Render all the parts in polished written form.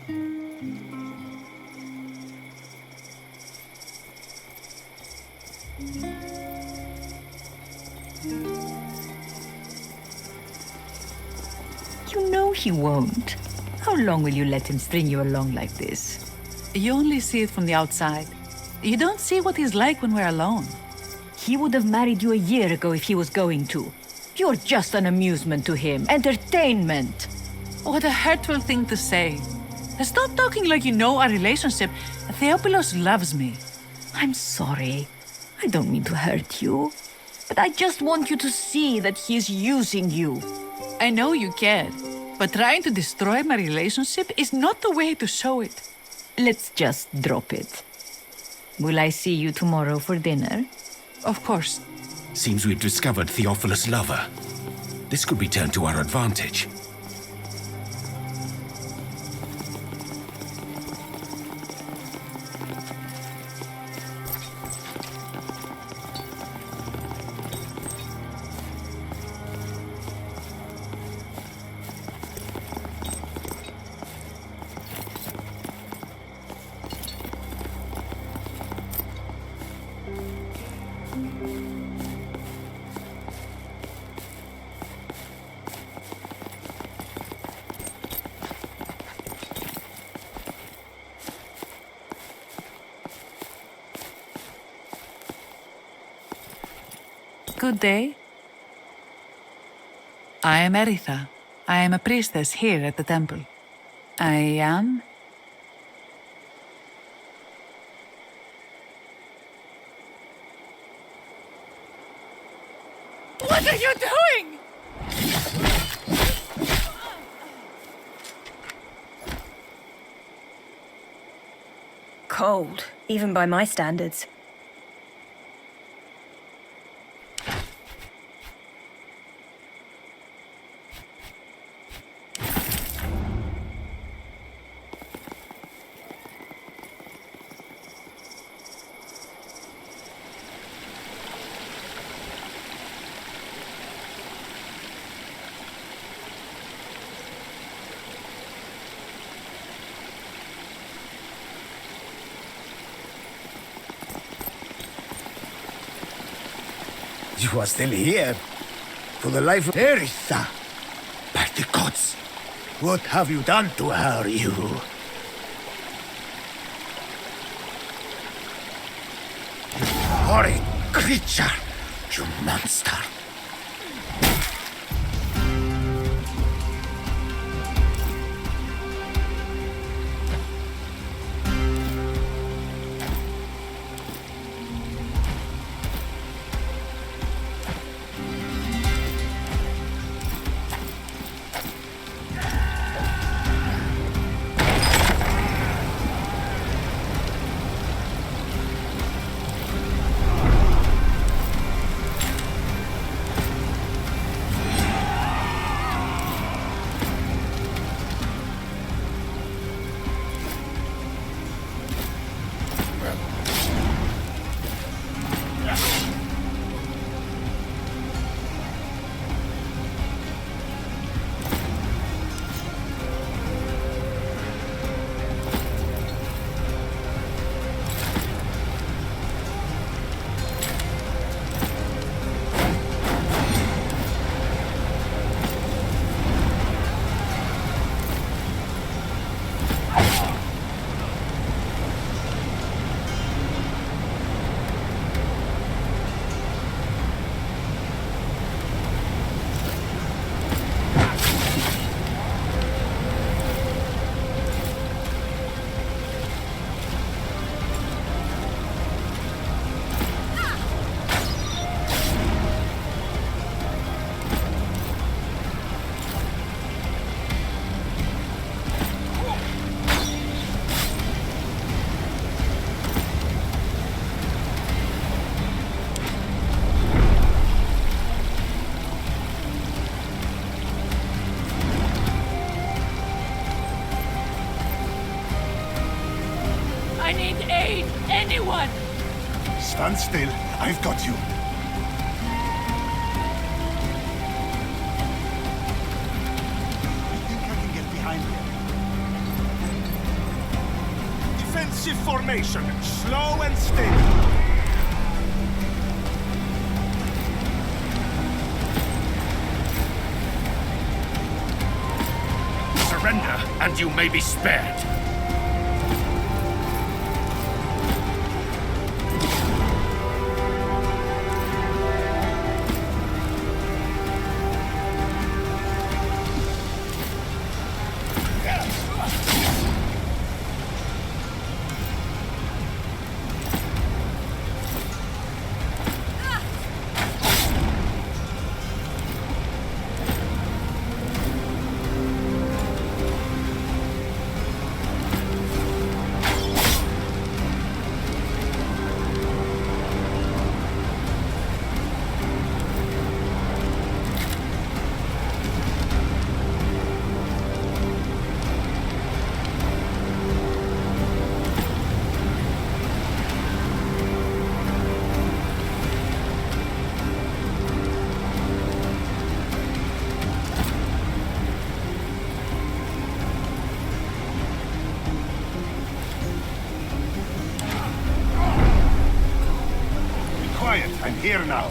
You know he won't. How long will you let him string you along like this? You only see it from the outside. You don't see what he's like when we're alone. He would have married you a year ago if he was going to. You're just an amusement to him. Entertainment. What a hurtful thing to say. Stop talking like you know our relationship. Theopilos loves me. I'm sorry. I don't mean to hurt you. But I just want you to see that he's using you. I know you care, but trying to destroy my relationship is not the way to show it. Let's just drop it. Will I see you tomorrow for dinner? Of course. Seems we've discovered Theophilus' lover. This could be turned to our advantage. Good day. I am Eritha. I am a priestess here at the temple. I am... What are you doing? Cold, even by my standards. You are still here. For the life of Eritha. By the gods, what have you done to her, you? You horrid creature, you monster. I need aid! Anyone! Stand still. I've got you. I think I can get behind you. defensive formation, slow and steady. Surrender, and you may be spared. I'm here now.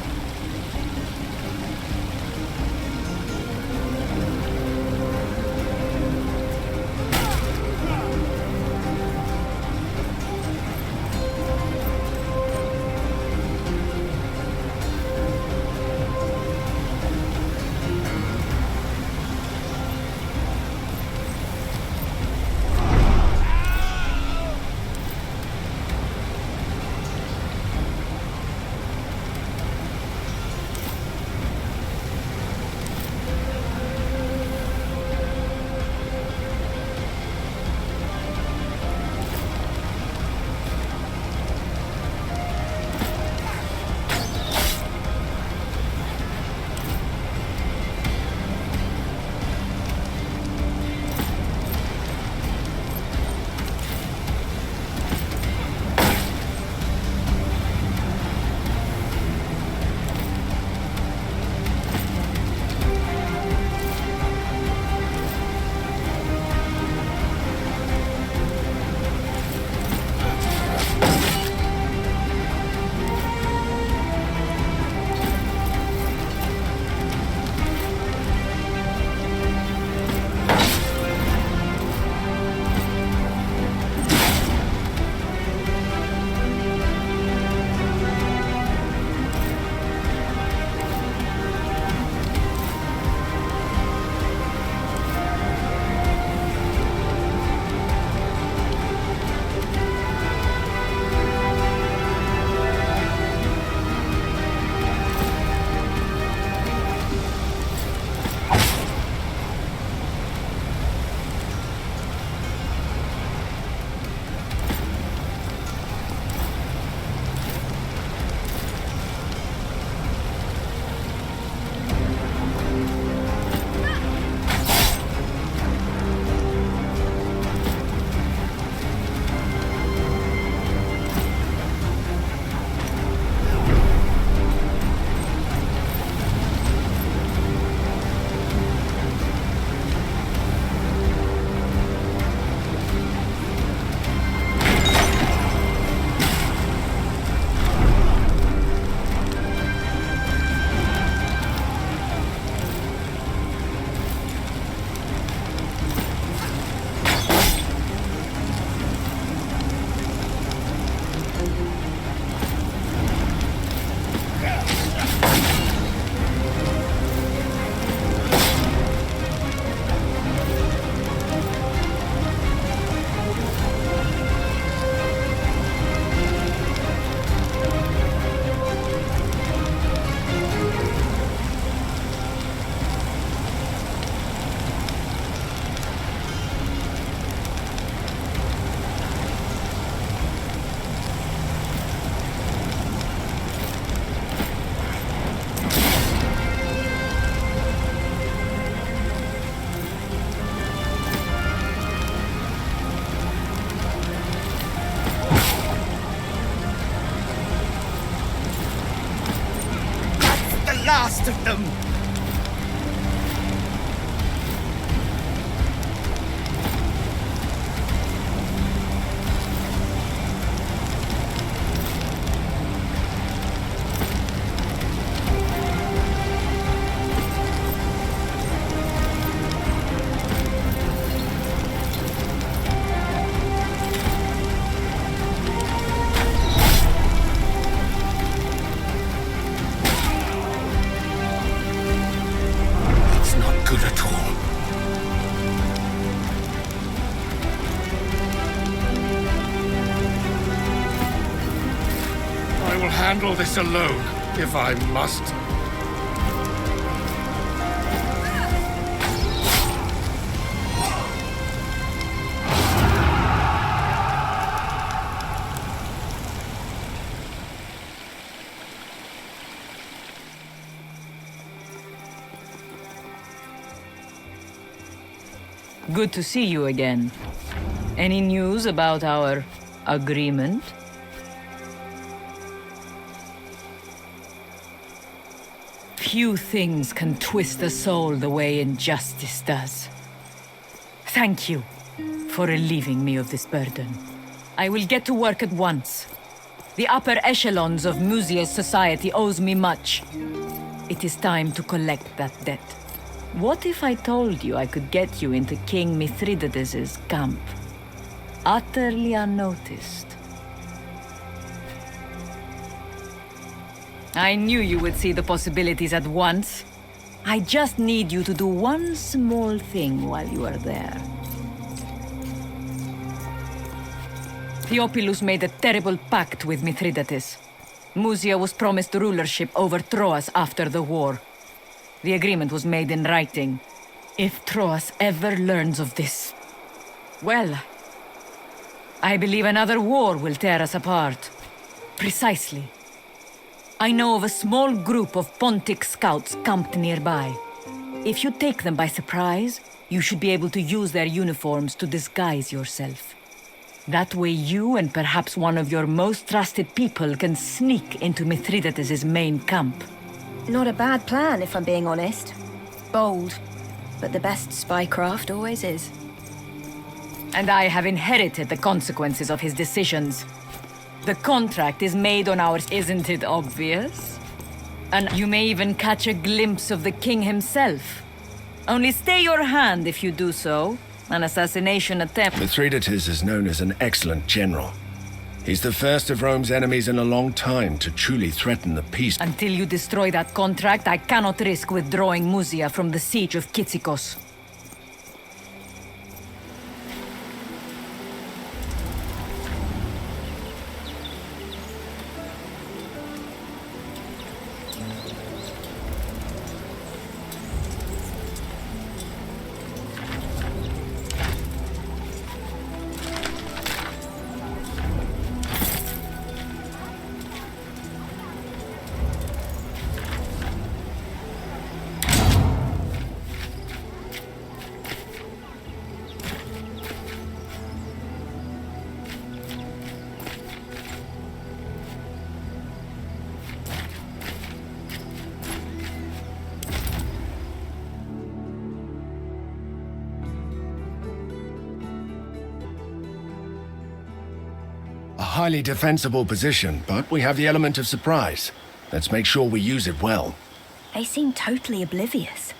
last of them! handle this alone, if I must. Good to see you again. Any news about our agreement? Few things can twist the soul the way injustice does. Thank you for relieving me of this burden. I will get to work at once. The upper echelons of Musia's society owes me much. It is time to collect that debt. What if I told you I could get you into King Mithridates' camp? Utterly unnoticed. I knew you would see the possibilities at once. I just need you to do one small thing while you are there. Theophilus made a terrible pact with Mithridates. Musia was promised rulership over Troas after the war. The agreement was made in writing. If Troas ever learns of this, well, I believe another war will tear us apart. Precisely. I know of a small group of Pontic scouts camped nearby. If you take them by surprise, you should be able to use their uniforms to disguise yourself. That way you and perhaps one of your most trusted people can sneak into Mithridates' main camp. Not a bad plan, if I'm being honest. Bold, but the best spycraft always is. And I have inherited the consequences of his decisions. The contract is made on ours, isn't it obvious? And you may even catch a glimpse of the king himself. Only stay your hand if you do so. An assassination attempt. Mithridates is known as an excellent general. He's the first of Rome's enemies in a long time to truly threaten the peace. Until you destroy that contract, I cannot risk withdrawing Musia from the siege of Kitsikos. A highly defensible position, but we have the element of surprise. Let's make sure we use it well. They seem totally oblivious.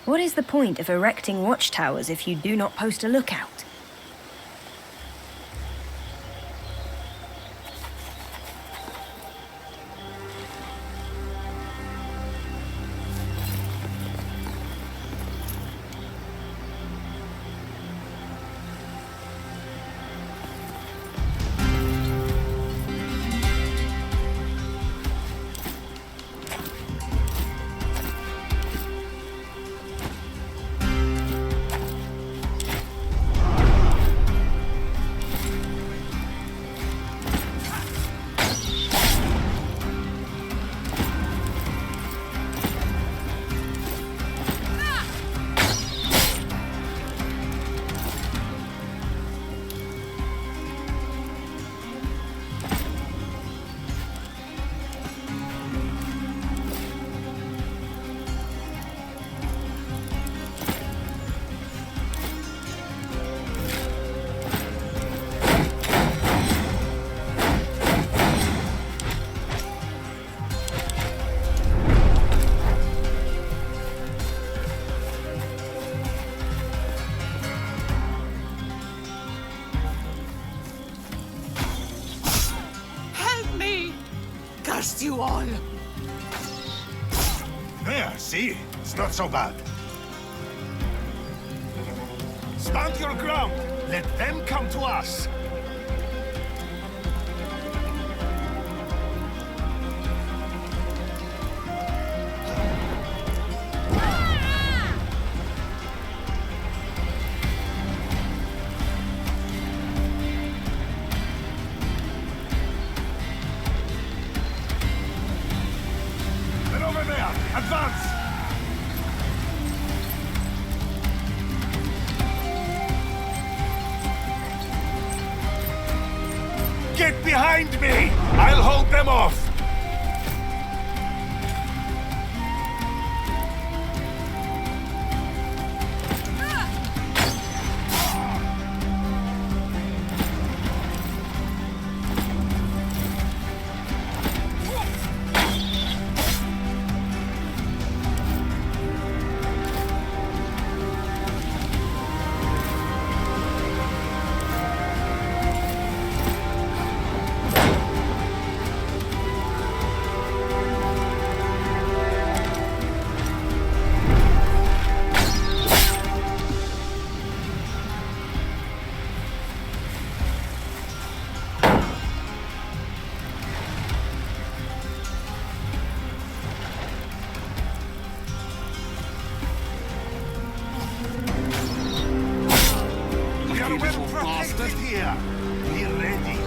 What is the point of erecting watchtowers if you do not post a lookout? You all. There, see? It's not so bad. Stand your ground. Let them come to us. Get behind me! I'll hold them off! Here, be ready.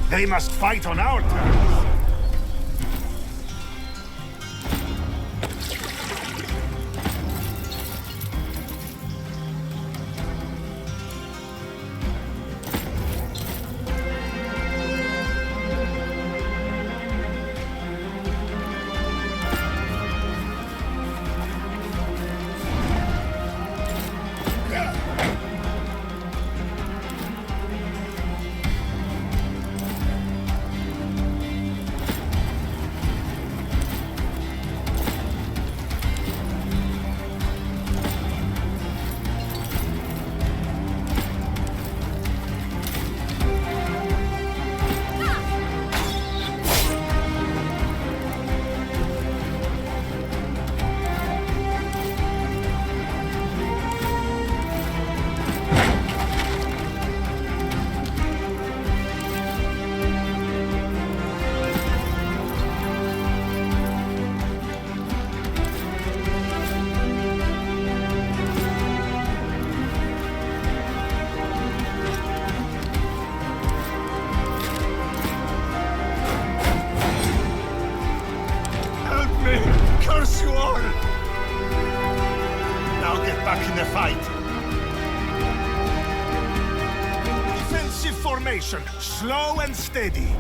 They must fight on our terms. curse you all! Now get back in the fight. Defensive formation, slow and steady.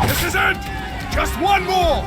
This is it! Just one more!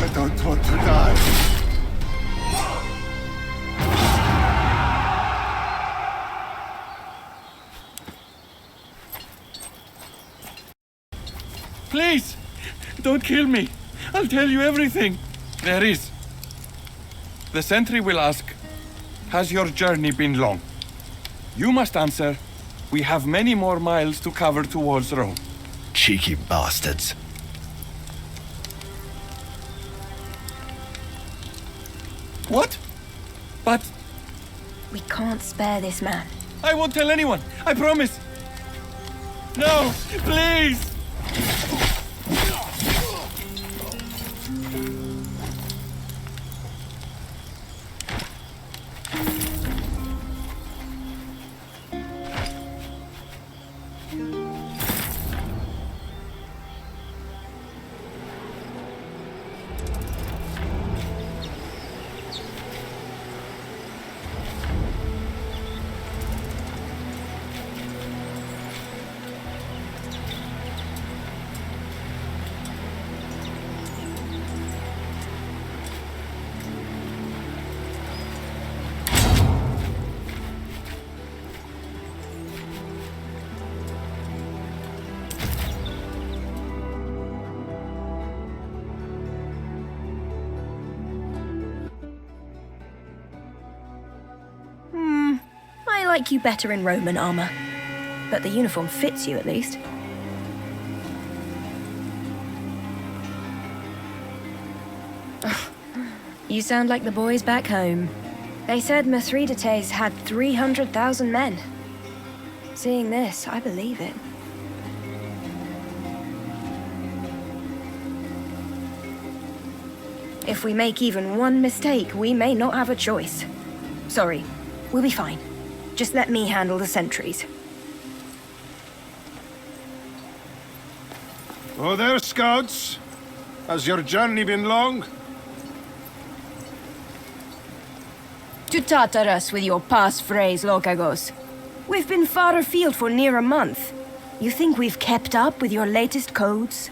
I don't want to die. Please, don't kill me. I'll tell you everything. There is. The sentry will ask, has your journey been long? You must answer, we have many more miles to cover towards Rome. Cheeky bastards. What? But We can't spare this man. I won't tell anyone, I promise. No, please! I like you better in Roman armor. But the uniform fits you at least. You sound like the boys back home. They said Mithridates had 300,000 men. Seeing this, I believe it. If we make even one mistake, we may not have a choice. Sorry, we'll be fine. Just let me handle the sentries. Oh there, scouts. Has your journey been long? To tatter us with your passphrase, Lokagos. We've been far afield for near a month. You think we've kept up with your latest codes?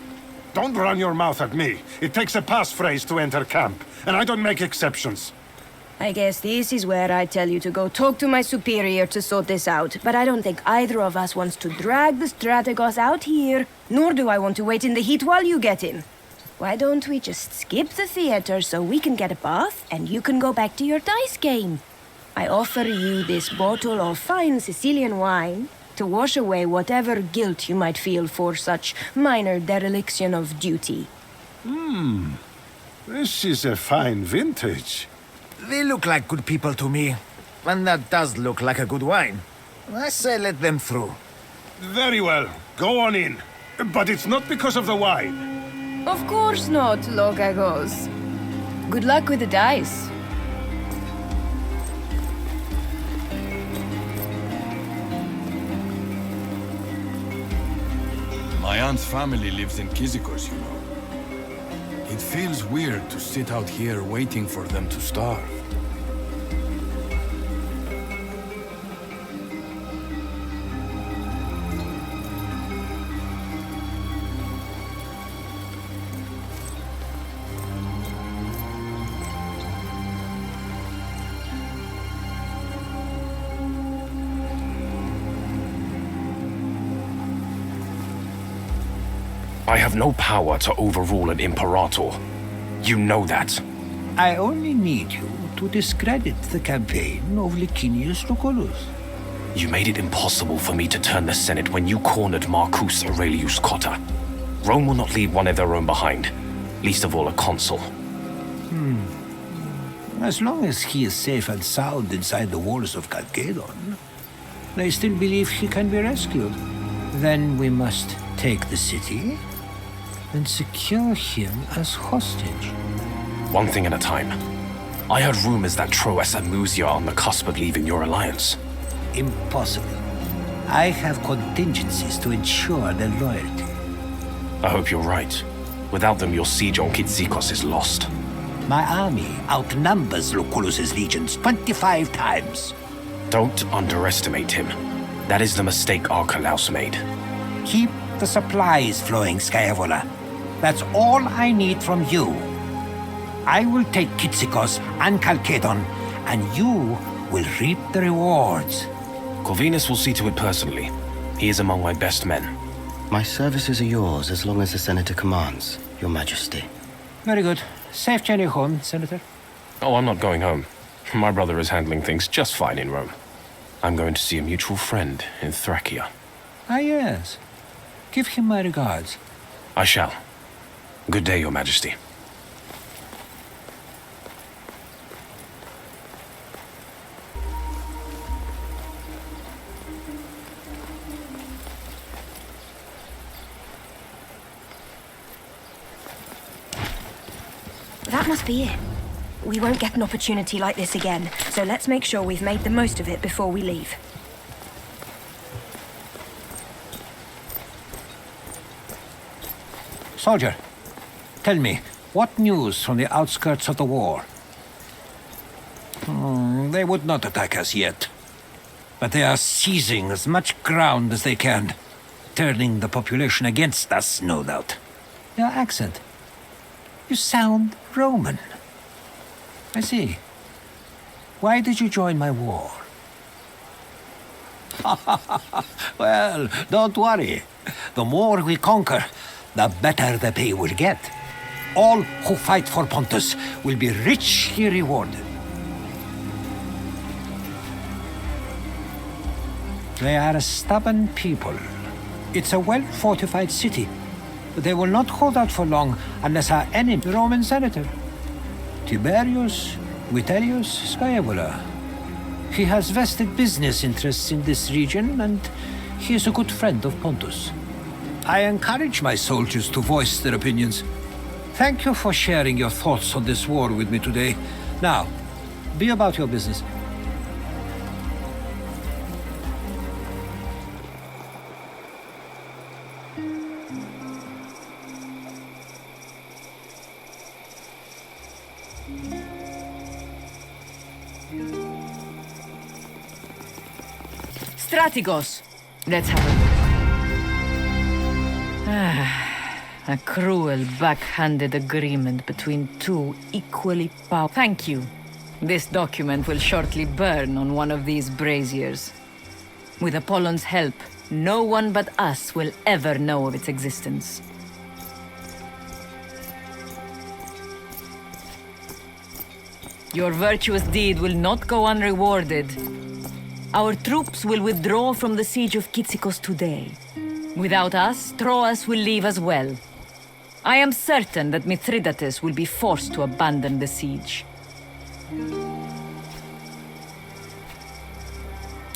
Don't run your mouth at me. It takes a passphrase to enter camp, and I don't make exceptions. I guess this is where I tell you to go talk to my superior to sort this out, but I don't think either of us wants to drag the strategos out here, nor do I want to wait in the heat while you get him. Why don't we just skip the theater so we can get a bath and you can go back to your dice game? I offer you this bottle of fine Sicilian wine to wash away whatever guilt you might feel for such minor dereliction of duty. This is a fine vintage. They look like good people to me. And that does look like a good wine. I say let them through. Very well. Go on in. But it's not because of the wine. Of course not, Lokagos. Good luck with the dice. My aunt's family lives in Kizikos, you know. It feels weird to sit out here waiting for them to starve. I have no power to overrule an Imperator. You know that. I only need you to discredit the campaign of Licinius Lucullus. You made it impossible for me to turn the Senate when you cornered Marcus Aurelius Cotta. Rome will not leave one of their own behind, least of all a consul. As long as he is safe and sound inside the walls of Chalcedon, I still believe he can be rescued. Then we must take the city and secure him as hostage. One thing at a time. I heard rumors that Troas and Musia are on the cusp of leaving your alliance. Impossible. I have contingencies to ensure their loyalty. I hope you're right. Without them, your siege on Kizikos is lost. My army outnumbers Lucullus's legions 25 times. Don't underestimate him. That is the mistake Archelaus made. Keep the supplies flowing, Scaevola. That's all I need from you. I will take Kizikos and Chalcedon, and you will reap the rewards. Corvinus will see to it personally. He is among my best men. My services are yours as long as the Senator commands, Your Majesty. Very good. Safe journey home, Senator. Oh, I'm not going home. My brother is handling things just fine in Rome. I'm going to see a mutual friend in Thracia. Ah, yes. Give him my regards. I shall. Good day, Your Majesty. That must be it. We won't get an opportunity like this again, so let's make sure we've made the most of it before we leave. Soldier, tell me, what news from the outskirts of the war? They would not attack us yet, but they are seizing as much ground as they can, turning the population against us, no doubt. Your accent. You sound Roman. I see. Why did you join my war? Well, don't worry. The more we conquer, the better the pay will get. All who fight for Pontus will be richly rewarded. They are a stubborn people. It's a well-fortified city, but they will not hold out for long unless our enemy, the Roman senator, Tiberius Vitellius Scaevola. He has vested business interests in this region, and he is a good friend of Pontus. I encourage my soldiers to voice their opinions. Thank you for sharing your thoughts on this war with me today. Now, be about your business. Strategos! Let's have a look. A cruel, backhanded agreement between two equally powerful... Thank you. This document will shortly burn on one of these braziers. With Apollon's help, no one but us will ever know of its existence. Your virtuous deed will not go unrewarded. Our troops will withdraw from the siege of Kitsikos today. Without us, Troas will leave as well. I am certain that Mithridates will be forced to abandon the siege.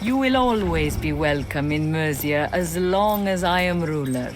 You will always be welcome in Mercia as long as I am ruler.